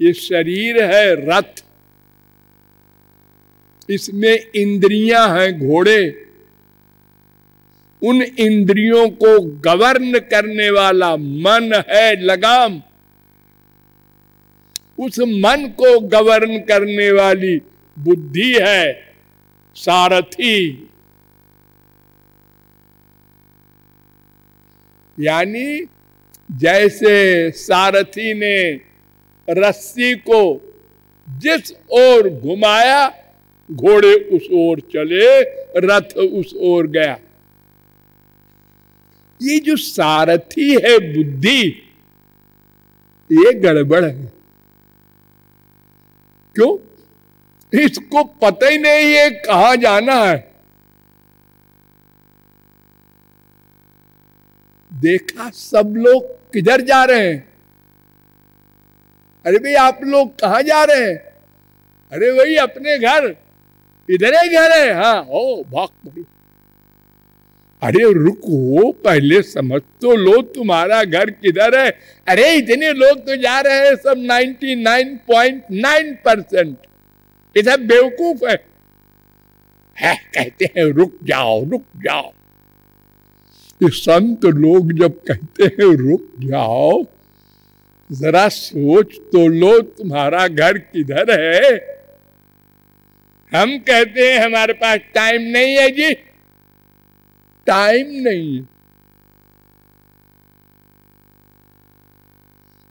ये शरीर है रथ, इसमें इंद्रियां हैं घोड़े। उन इंद्रियों को गवर्न करने वाला मन है लगाम। उस मन को गवर्न करने वाली बुद्धि है सारथी। यानी जैसे सारथी ने रस्सी को जिस ओर घुमाया, घोड़े उस ओर चले, रथ उस ओर गया। ये जो सारथी है बुद्धि, ये गड़बड़ है। क्यों? इसको पता ही नहीं है कहां जाना है। देखा सब लोग किधर जा रहे हैं। अरे भाई आप लोग कहां जा रहे हैं? अरे वही अपने घर, इधर ही घर है। हाँ, ओ भाग पड़ी। अरे रुको, पहले समझ तो लो तुम्हारा घर किधर है। अरे इतने लोग तो जा रहे हैं, सब 99.9% ये सब बेवकूफ है। कहते हैं रुक जाओ रुक जाओ। ये संत लोग जब कहते हैं रुक जाओ, जरा सोच तो लो तुम्हारा घर किधर है। हम कहते हैं हमारे पास टाइम नहीं है जी। टाइम नहीं है।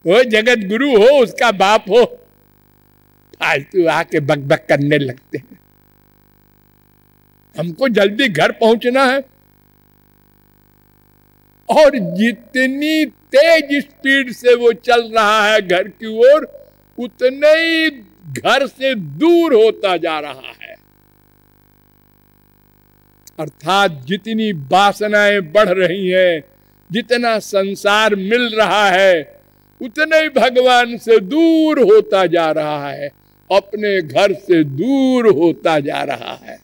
वो जगत गुरु हो, उसका बाप हो, फालतू आके बकबक करने लगते हैं। हमको जल्दी घर पहुंचना है, और जितनी तेज स्पीड से वो चल रहा है घर की ओर, उतने ही घर से दूर होता जा रहा है। अर्थात जितनी वासनाएं बढ़ रही हैं, जितना संसार मिल रहा है, उतने ही भगवान से दूर होता जा रहा है, अपने घर से दूर होता जा रहा है।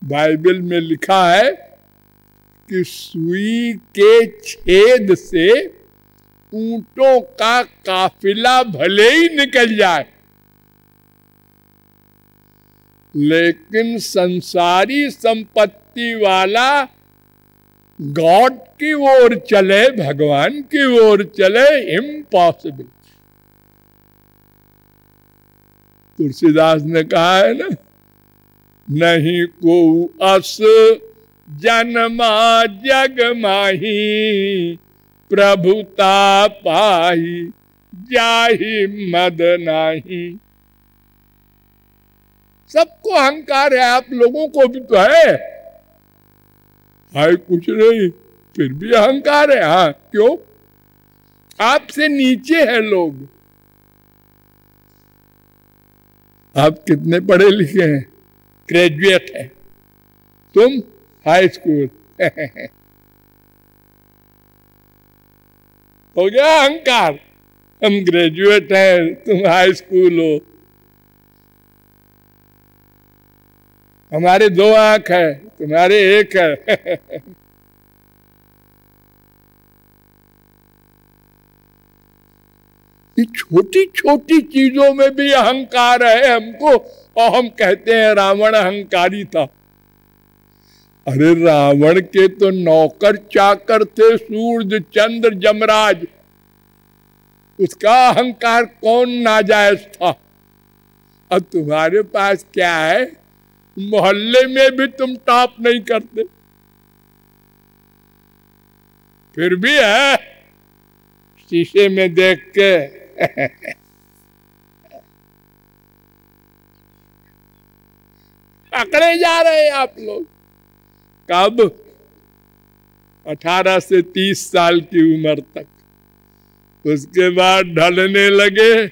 बाइबल में लिखा है कि सुई के छेद से ऊंटों का काफिला भले ही निकल जाए, लेकिन संसारी संपत्ति वाला गॉड की ओर चले, भगवान की ओर चले, इम्पॉसिबल। तुलसीदास ने कहा है ना, नहीं को अस जन्मा जग माही, प्रभुता पाही जाहि मद नाही। सबको अहंकार है, आप लोगों को भी तो है कुछ नहीं, फिर भी अहंकार है। हाँ, क्यों? आपसे नीचे है लोग। आप कितने पढ़े लिखे हैं? ग्रेजुएट है, तुम हाई स्कूल। हो गया अहंकार। हम ग्रेजुएट हैं, तुम हाई स्कूल हो। हमारे 2 आंख है, तुम्हारे 1 है। ये छोटी छोटी चीजों में भी अहंकार है हमको, और हम कहते हैं रावण अहंकारी था। अरे रावण के तो नौकर चाकर थे, सूर्य चंद्र जमराज। उसका अहंकार कौन नाजायज था? और तुम्हारे पास क्या है? मोहल्ले में भी तुम टॉप नहीं करते, फिर भी है शीशे में देख के पकड़े जा रहे हैं आप लोग। कब? 18 से 30 साल की उम्र तक। उसके बाद ढलने लगे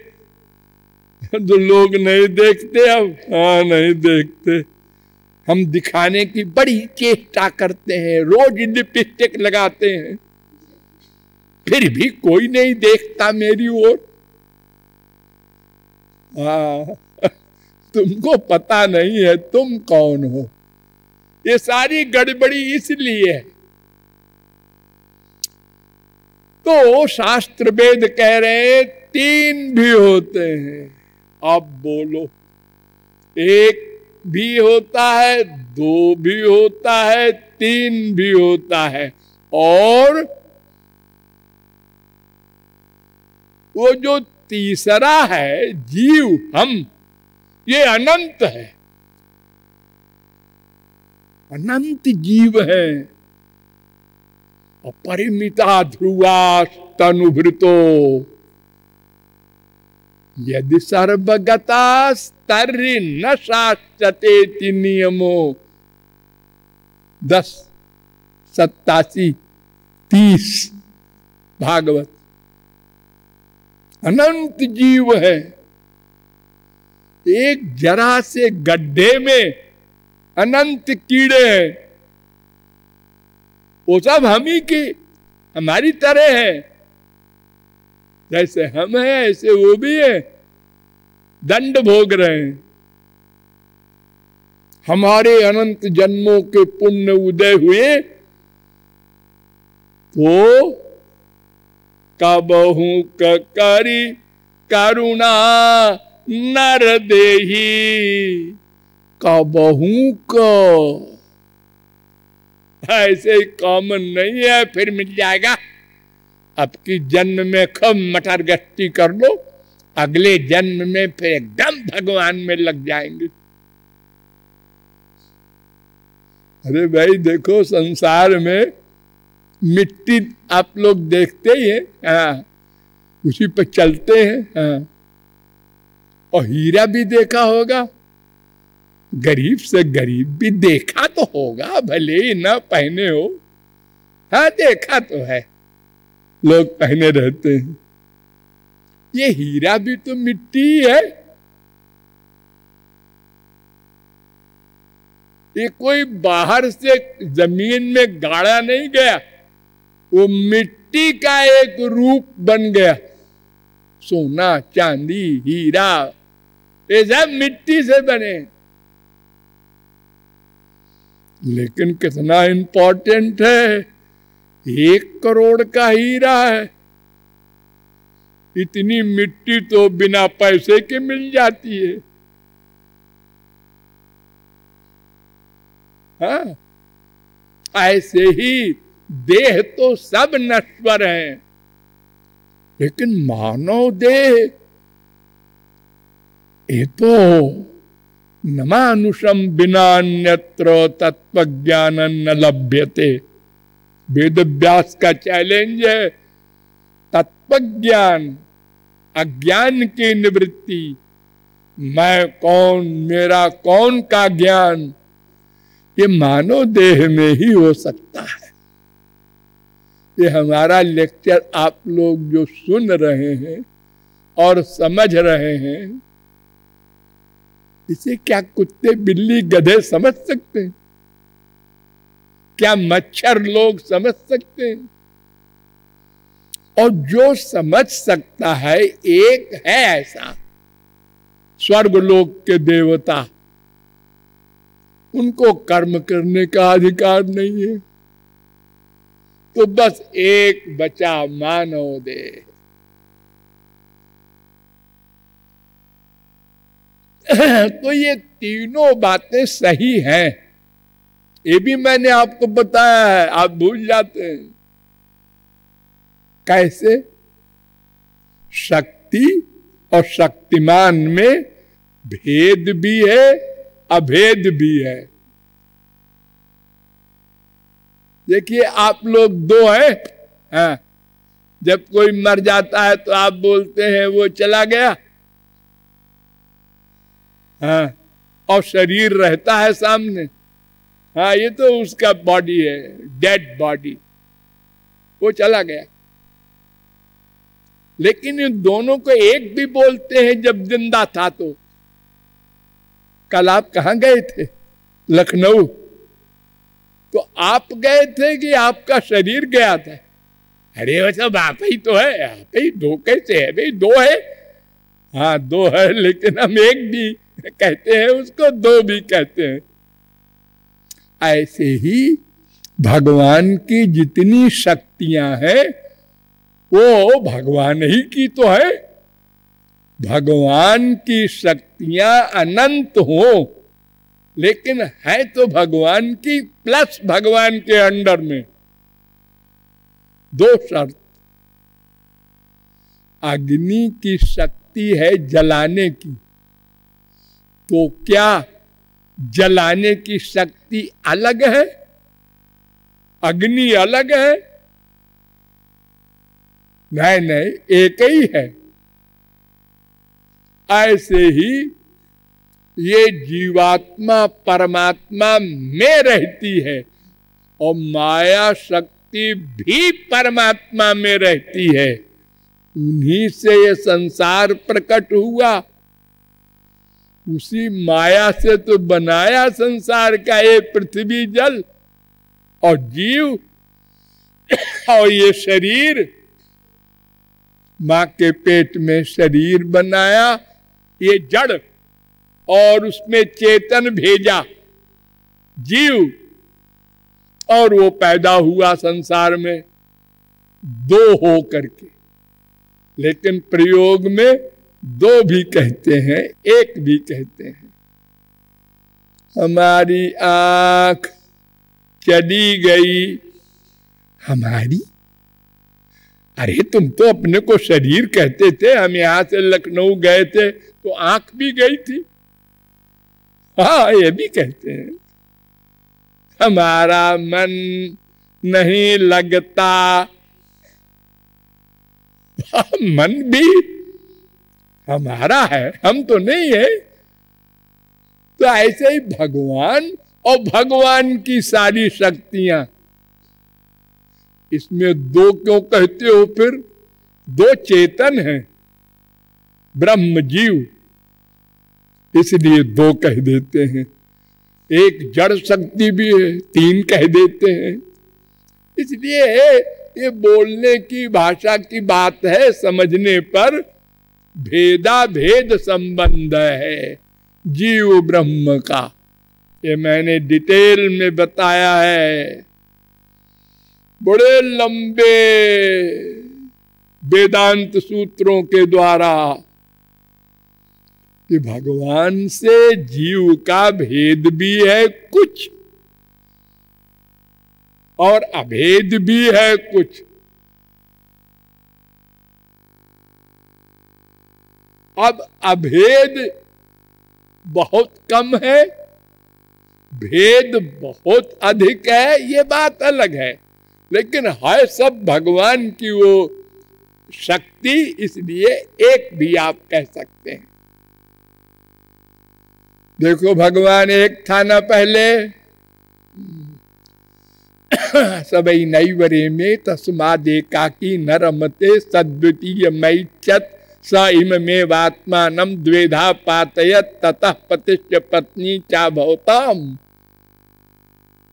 तो लोग नहीं देखते अब। हाँ, नहीं देखते। हम दिखाने की बड़ी चेष्टा करते हैं, रोज लिपस्टिक लगाते हैं, फिर भी कोई नहीं देखता मेरी ओर। हाँ, तुमको पता नहीं है तुम कौन हो। ये सारी गड़बड़ी इसलिए है। तो शास्त्र वेद कह रहे हैं 3 भी होते हैं। अब बोलो, 1 भी होता है, 2 भी होता है, 3 भी होता है, और वो जो तीसरा है जीव, हम, ये अनंत है, अनंत जीव है। अपरिमिता ध्रुवा तनुभृतो यदि सर्वगता तर्हि न शास्त्रते नियमो। 10:87-30 भागवत। अनंत जीव है। एक जरा से गड्ढे में अनंत कीड़े हैं, वो सब हम ही की, हमारी तरह है। जैसे हम हैं ऐसे वो भी है, दंड भोग रहे हैं। हमारे अनंत जन्मों के पुण्य उदय हुए तो कबहू करी करुणा नर देही। कबहू का ऐसे कॉमन नहीं है फिर मिल जाएगा। अब की जन्म में खूब मटर गश्ती कर लो, अगले जन्म में फिर एकदम भगवान में लग जाएंगे। अरे भाई देखो, संसार में मिट्टी आप लोग देखते ही हैं, हाँ, उसी पे चलते हैं, हाँ। और हीरा भी देखा होगा, गरीब से गरीब भी देखा तो होगा, भले ही ना पहने हो, हाँ देखा तो है, लोग पहने रहते हैं। ये हीरा भी तो मिट्टी ही है। ये कोई बाहर से जमीन में गाड़ा नहीं गया, वो मिट्टी का एक रूप बन गया। सोना, चांदी, हीरा, ये सब मिट्टी से बने। लेकिन कितना इंपॉर्टेंट है, 1 करोड़ का हीरा है। इतनी मिट्टी तो बिना पैसे के मिल जाती है। हाँ, ऐसे ही देह तो सब नश्वर हैं, लेकिन मानव देह ये तो नमानुषम बिना अन्यत्र तत्व ज्ञान न लभ्यते। वेद व्यास का चैलेंज है, तत्व ज्ञान, अज्ञान की निवृत्ति, मैं कौन, मेरा कौन का ज्ञान, ये मानव देह में ही हो सकता है। ये हमारा लेक्चर आप लोग जो सुन रहे हैं और समझ रहे हैं, इसे क्या कुत्ते, बिल्ली, गधे समझ सकते हैं? क्या मच्छर लोग समझ सकते हैं? और जो समझ सकता है, एक है ऐसा, स्वर्गलोक के देवता, उनको कर्म करने का अधिकार नहीं है। तो बस एक बचा मानव देह। तो ये तीनों बातें सही हैं, ये भी मैंने आपको बताया है, आप भूल जाते हैं। कैसे? शक्ति और शक्तिमान में भेद भी है, अभेद भी है। देखिए, आप लोग 2 हैं, हाँ, जब कोई मर जाता है तो आप बोलते हैं वो चला गया, हाँ, और शरीर रहता है सामने, हाँ, ये तो उसका बॉडी है, डेड बॉडी, वो चला गया। लेकिन इन दोनों को एक भी बोलते हैं जब जिंदा था। तो कल आप कहां गए थे? लखनऊ। तो आप गए थे कि आपका शरीर गया था? अरे वो सब आप ही तो है, आप ही, 2 कैसे है भाई? 2 है, हाँ 2 है, लेकिन हम एक भी कहते हैं उसको, 2 भी कहते हैं। ऐसे ही भगवान की जितनी शक्तियां हैं वो भगवान ही की तो है। भगवान की शक्तियां अनंत हो, लेकिन है तो भगवान की प्लस भगवान के अंडर में। दो शर्त, अग्नि की शक्ति है जलाने की, तो क्या जलाने की शक्ति अलग है, अग्नि अलग है? नहीं नहीं, एक ही है। ऐसे ही ये जीवात्मा परमात्मा में रहती है और माया शक्ति भी परमात्मा में रहती है। उन्हीं से ये संसार प्रकट हुआ, उसी माया से तो बनाया संसार का ये पृथ्वी जल और जीव और ये शरीर। मां के पेट में शरीर बनाया, ये जड़, और उसमें चेतन भेजा जीव, और वो पैदा हुआ संसार में दो हो करके। लेकिन प्रयोग में दो भी कहते हैं, एक भी कहते हैं। हमारी आंख चली गई, हमारी, अरे तुम तो अपने को शरीर कहते थे। हम यहां से लखनऊ गए थे तो आंख भी गई थी। हाँ, ये भी कहते हैं। हमारा मन नहीं लगता, मन भी हमारा है, हम तो नहीं है। तो ऐसे ही भगवान और भगवान की सारी शक्तियां, इसमें दो क्यों कहते हो फिर? दो चेतन हैं, ब्रह्म जीव, इसलिए दो कह देते हैं। एक जड़ शक्ति भी है, तीन कह देते हैं। इसलिए ये बोलने की भाषा की बात है, समझने पर भेदा भेद संबंध है जीव ब्रह्म का। ये मैंने डिटेल में बताया है, बड़े लंबे वेदांत सूत्रों के द्वारा, कि भगवान से जीव का भेद भी है कुछ और अभेद भी है कुछ। अब अभेद बहुत कम है, भेद बहुत अधिक है, ये बात अलग है। लेकिन है सब भगवान की वो शक्ति, इसलिए एक भी आप कह सकते हैं। देखो भगवान एक था ना पहले, सबई नैवरे में तस्मादे काकी न रमते सद्वितीय मैचत स इम में वात्मानम द्वेधा पातयत ततः पतिश्च पत्नी चा भवताम।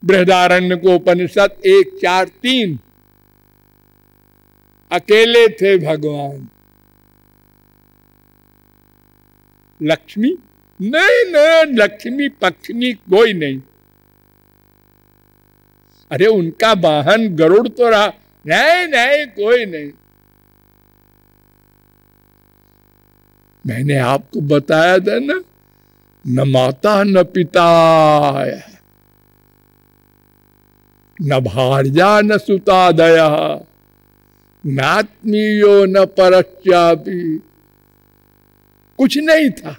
बृहदारण्यकोपनिषद 1:4-3। अकेले थे भगवान। लक्ष्मी नहीं, नहीं, लक्ष्मी पक्ष्मी कोई नहीं। अरे उनका वाहन गरुड़ तो रहा, नहीं नहीं, कोई नहीं। मैंने आपको बताया था ना, न माता न पिता, न भार्या न सुतादय, नात्मीयो न परश्चापि, कुछ नहीं था।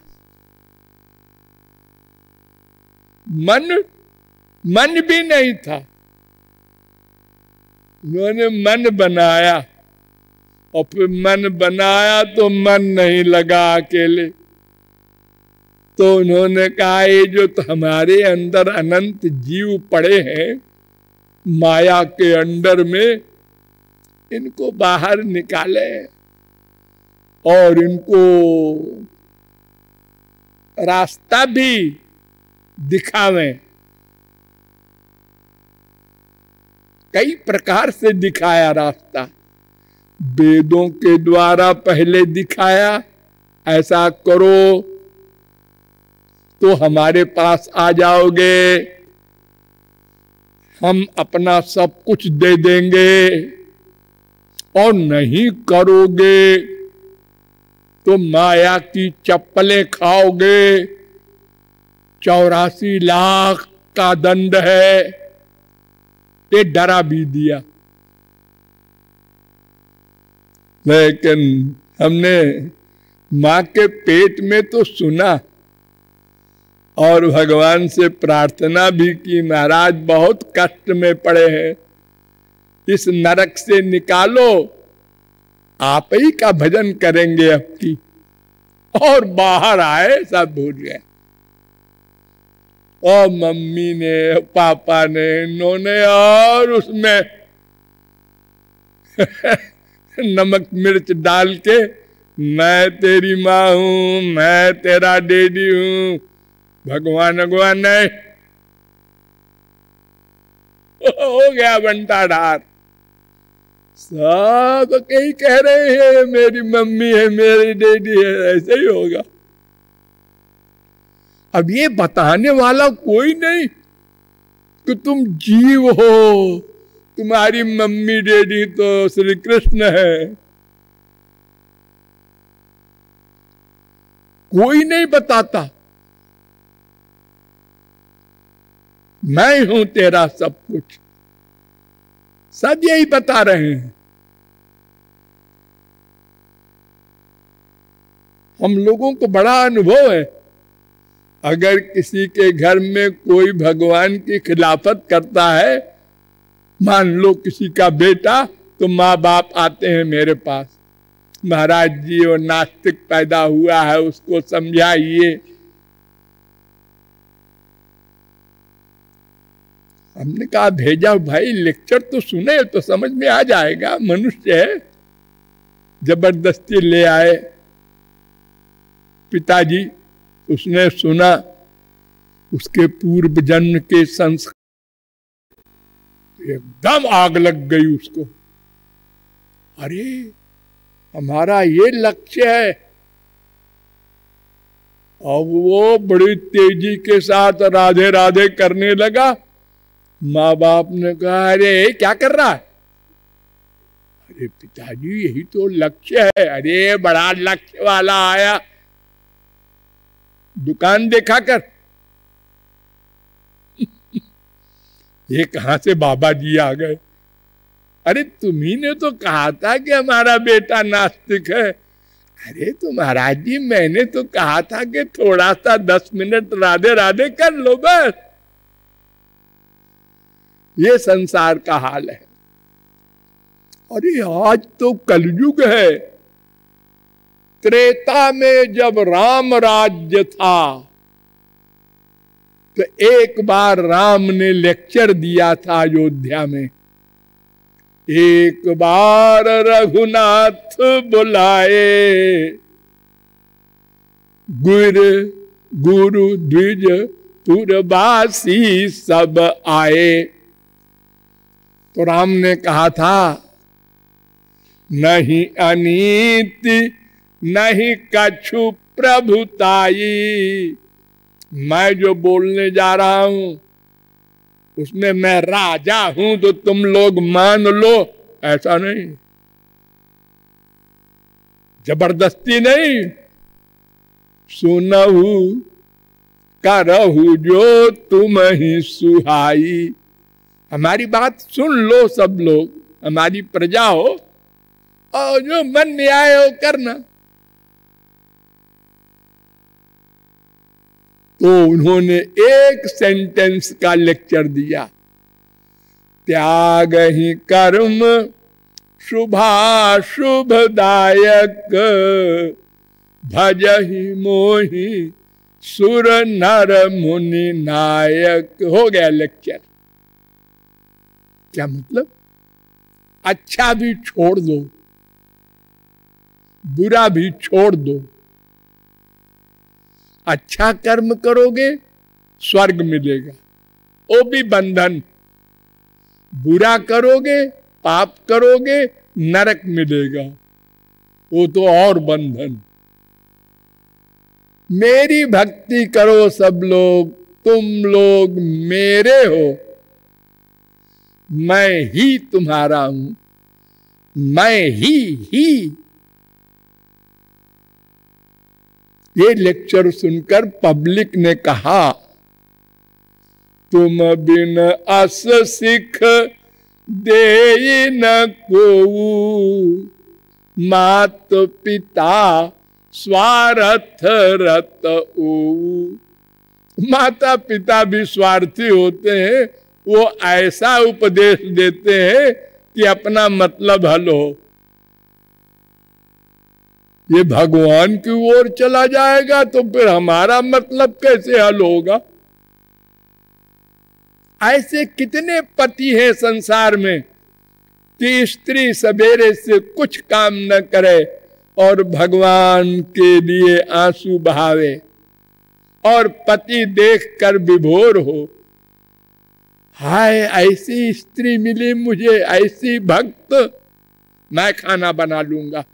मन भी नहीं था। उन्होंने मन बनाया और फिर मन बनाया तो मन नहीं लगा अकेले, तो उन्होंने कहा ये जो तो हमारे अंदर अनंत जीव पड़े हैं माया के अंडर में, इनको बाहर निकाले और इनको रास्ता भी दिखावें। कई प्रकार से दिखाया रास्ता, वेदों के द्वारा पहले दिखाया, ऐसा करो तो हमारे पास आ जाओगे। हम अपना सब कुछ दे देंगे और नहीं करोगे तो माया की चप्पलें खाओगे, 84 लाख का दंड है, ये डरा भी दिया। लेकिन हमने मां के पेट में तो सुना और भगवान से प्रार्थना भी की, महाराज बहुत कष्ट में पड़े हैं, इस नरक से निकालो, आप ही का भजन करेंगे अब की। और बाहर आए, सब भूल गए। और मम्मी ने, पापा ने, इन्होंने और उसमें नमक मिर्च डाल के, मैं तेरी माँ हूं, मैं तेरा डैडी हूं, भगवान नहीं। हो गया बंटा ढार। सब कहीं कह रहे हैं मेरी मम्मी है, मेरी डैडी है, ऐसे ही होगा। अब ये बताने वाला कोई नहीं कि तुम जीव हो, तुम्हारी मम्मी डैडी तो श्री कृष्ण है। कोई नहीं बताता, मैं हूं तेरा सब कुछ, सब यही बता रहे हैं। हम लोगों को बड़ा अनुभव है, अगर किसी के घर में कोई भगवान की खिलाफत करता है, मान लो किसी का बेटा, तो माँ बाप आते हैं मेरे पास, महाराज जी वो नास्तिक पैदा हुआ है, उसको समझाइए। हमने कहा भेजा भाई, लेक्चर तो सुने तो समझ में आ जाएगा, मनुष्य है। जबरदस्ती ले आए पिताजी, उसने सुना, उसके पूर्व जन्म के संस्कार, एकदम आग लग गई उसको। अरे हमारा ये लक्ष्य है। अब वो बड़ी तेजी के साथ राधे राधे करने लगा। माँ बाप ने कहा अरे क्या कर रहा है? अरे पिताजी यही तो लक्ष्य है। अरे बड़ा लक्ष्य वाला आया, दुकान देखा कर। ये कहां से बाबा जी आ गए? अरे तुम्ही ने तो कहा था कि हमारा बेटा नास्तिक है। अरे तो महाराज जी मैंने तो कहा था कि थोड़ा सा 10 मिनट राधे राधे कर लो बस। ये संसार का हाल है। अरे आज तो कलयुग है। त्रेता में जब राम राज्य था तो एक बार राम ने लेक्चर दिया था अयोध्या में। एक बार रघुनाथ बुलाए, गुरु द्विज पुरवासी सब आए। तो राम ने कहा था नहीं अनीति नहीं कछु प्रभुताई। मैं जो बोलने जा रहा हूं उसमें मैं राजा हूं तो तुम लोग मान लो, ऐसा नहीं। जबरदस्ती नहीं। सुनहु करहु जो तुम ही सुहाई। हमारी बात सुन लो सब लोग, हमारी प्रजा हो और जो मन में आए हो करना। तो उन्होंने एक सेंटेंस का लेक्चर दिया, त्याग ही कर्म शुभाशुभदायक, भज ही मोहि सुर नर मुनि नायक। हो गया लेक्चर। क्या मतलब? अच्छा भी छोड़ दो, बुरा भी छोड़ दो। अच्छा कर्म करोगे स्वर्ग मिलेगा, वो भी बंधन। बुरा करोगे, पाप करोगे, नरक मिलेगा, वो तो और बंधन। मेरी भक्ति करो सब लोग, तुम लोग मेरे हो, मैं ही तुम्हारा हूं, मैं ही। ये लेक्चर सुनकर पब्लिक ने कहा, तुम बिन अस सिख दे न को, मात पिता स्वार्थ रत ओ। माता पिता भी स्वार्थी होते हैं, वो ऐसा उपदेश देते हैं कि अपना मतलब हल हो। ये भगवान की ओर चला जाएगा तो फिर हमारा मतलब कैसे हल होगा। ऐसे कितने पति हैं संसार में कि स्त्री सवेरे से कुछ काम न करे और भगवान के लिए आंसू बहावे, और पति देखकर विभोर हो, हाय ऐसी स्त्री मिली मुझे, ऐसी भक्त, मैं खाना बना लूंगा।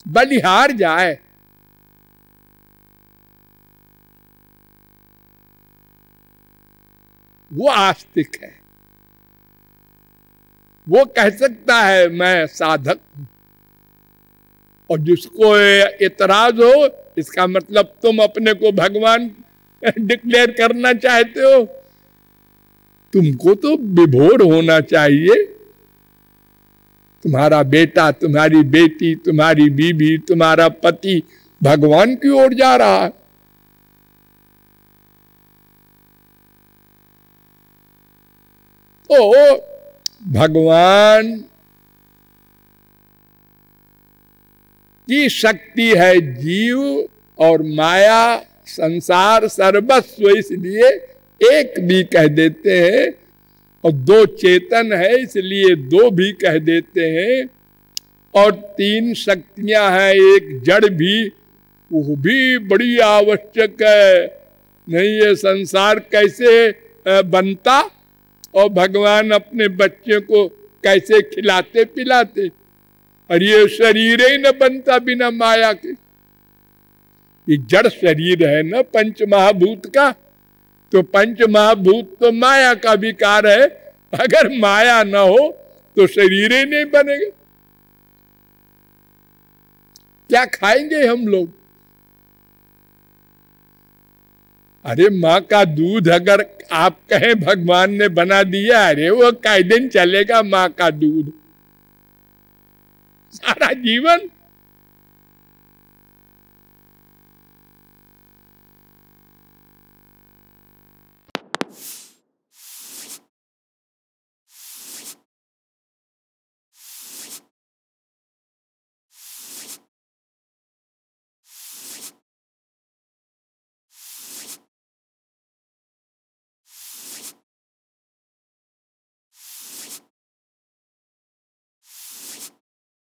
बलिहार जाए, वो आस्तिक है, वो कह सकता है मैं साधक हूं। और जिसको इतराज हो, इसका मतलब तुम अपने को भगवान डिक्लेयर करना चाहते हो। तुमको तो विभोर होना चाहिए। तुम्हारा बेटा, तुम्हारी बेटी, तुम्हारी बीवी, तुम्हारा पति भगवान की ओर जा रहा है। तो भगवान की शक्ति है जीव और माया, संसार सर्वस्व, इसलिए एक भी कह देते हैं, और दो चेतन है इसलिए दो भी कह देते हैं, और तीन शक्तियां हैं, एक जड़ भी, वो भी बड़ी आवश्यक है। नहीं ये संसार कैसे बनता, और भगवान अपने बच्चे को कैसे खिलाते पिलाते, और ये शरीर ही न बनता बिना माया के। ये जड़ शरीर है ना पंच महाभूत का, तो पंच महाभूत तो माया का विकार है। अगर माया न हो तो शरीर ही नहीं बनेगा। क्या खाएंगे हम लोग? अरे माँ का दूध अगर आप कहें भगवान ने बना दिया, अरे वो कई दिन चलेगा माँ का दूध, सारा जीवन।